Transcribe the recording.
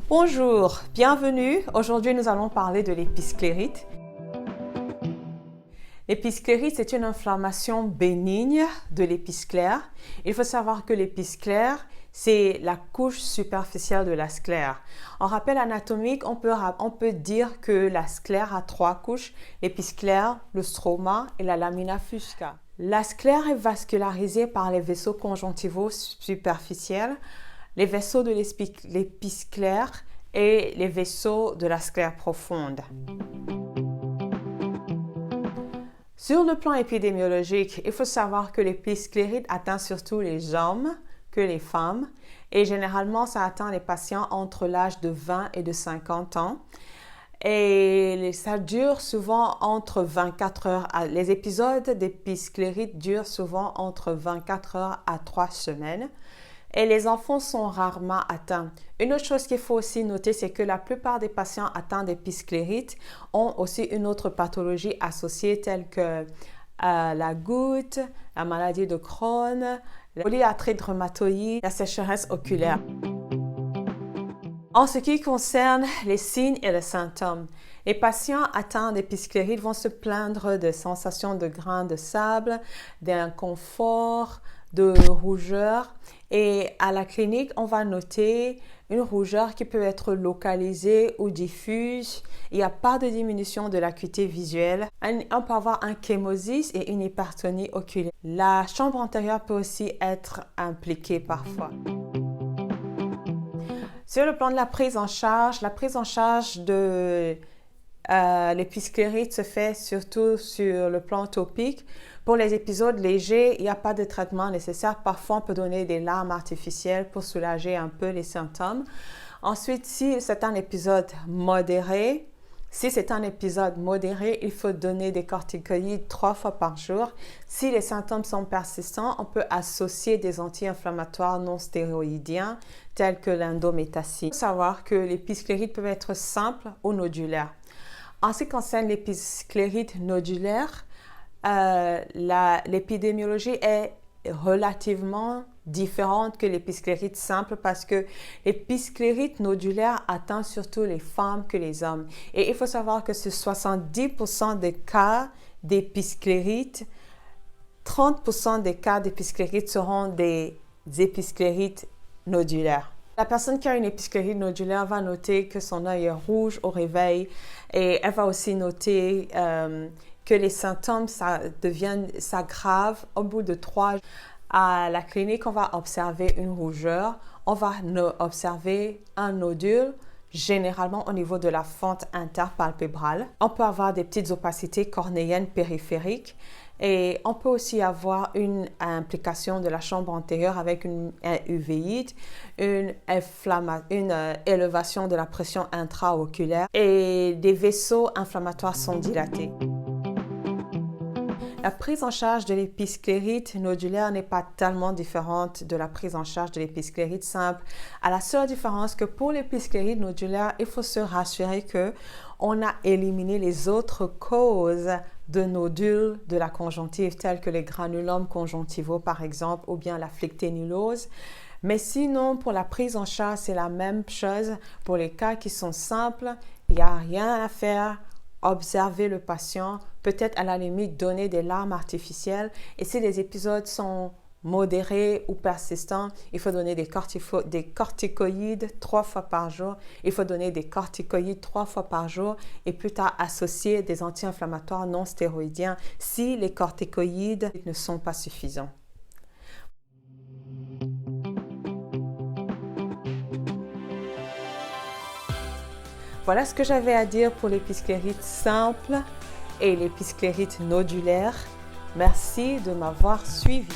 Bonjour, bienvenue. Aujourd'hui, nous allons parler de l'épisclérite. L'épisclérite, c'est une inflammation bénigne de l'épisclère. Il faut savoir que l'épisclère, c'est la couche superficielle de la sclère. En rappel anatomique, on peut dire que la sclère a 3 couches, l'épisclère, le stroma et la lamina fusca. La sclère est vascularisée par les vaisseaux conjonctivaux superficiels, les vaisseaux de l'épisclère et les vaisseaux de la sclère profonde. Sur le plan épidémiologique, il faut savoir que l'épisclérite atteint surtout les hommes que les femmes et généralement ça atteint les patients entre l'âge de 20 et de 50 ans. Et ça dure souvent entre 24 heures. Les épisodes d'épisclérite durent souvent entre 24 heures à 3 semaines. Et les enfants sont rarement atteints. Une autre chose qu'il faut aussi noter, c'est que la plupart des patients atteints d'épisclérite ont aussi une autre pathologie associée telle que la goutte, la maladie de Crohn, la polyarthrite rhumatoïde, la sécheresse oculaire. En ce qui concerne les signes et les symptômes, les patients atteints d'épisclérite vont se plaindre de sensations de grains de sable, d'inconfort, de rougeur. Et à la clinique, on va noter une rougeur qui peut être localisée ou diffuse. Il n'y a pas de diminution de l'acuité visuelle. On peut avoir un chémosis et une hypertonie oculaire. La chambre antérieure peut aussi être impliquée parfois. Sur le plan de la prise en charge de l'épisclérite se fait surtout sur le plan topique. Pour les épisodes légers, il n'y a pas de traitement nécessaire. Parfois, on peut donner des larmes artificielles pour soulager un peu les symptômes. Ensuite, si c'est un épisode modéré, il faut donner des corticoïdes 3 fois par jour. Si les symptômes sont persistants, on peut associer des anti-inflammatoires non stéroïdiens tels que l'indométacine. Il faut savoir que l'épisclérite peut être simple ou nodulaire. En ce qui concerne l'épisclérite nodulaire, l'épidémiologie est relativement différente que l'épisclérite simple parce que l'épisclérite nodulaire atteint surtout les femmes que les hommes. Et il faut savoir que sur 70% des cas d'épisclérite, 30% des cas d'épisclérite seront des épisclérites nodulaires. La personne qui a une épisclérite nodulaire va noter que son œil est rouge au réveil et elle va aussi noter que les symptômes s'aggravent au bout de 3 jours. À la clinique, on va observer une rougeur, on va observer un nodule, généralement au niveau de la fente interpalpébrale. On peut avoir des petites opacités cornéennes périphériques et on peut aussi avoir une implication de la chambre antérieure avec un uvéite, une élévation de la pression intraoculaire et des vaisseaux inflammatoires sont dilatés. La prise en charge de l'épisclérite nodulaire n'est pas tellement différente de la prise en charge de l'épisclérite simple. À la seule différence que pour l'épisclérite nodulaire, il faut se rassurer qu'on a éliminé les autres causes de nodules de la conjonctive, telles que les granulomes conjonctivaux par exemple, ou bien la flecténulose. Mais sinon, pour la prise en charge, c'est la même chose. Pour les cas qui sont simples, il n'y a rien à faire. Observer le patient, peut-être à la limite donner des larmes artificielles. Et si les épisodes sont modérés ou persistants, il faut donner des corticoïdes 3 fois par jour. Il faut donner des corticoïdes 3 fois par jour et plus tard associer des anti-inflammatoires non stéroïdiens si les corticoïdes ne sont pas suffisants. Voilà ce que j'avais à dire pour l'épisclérite simple et l'épisclérite nodulaire. Merci de m'avoir suivi.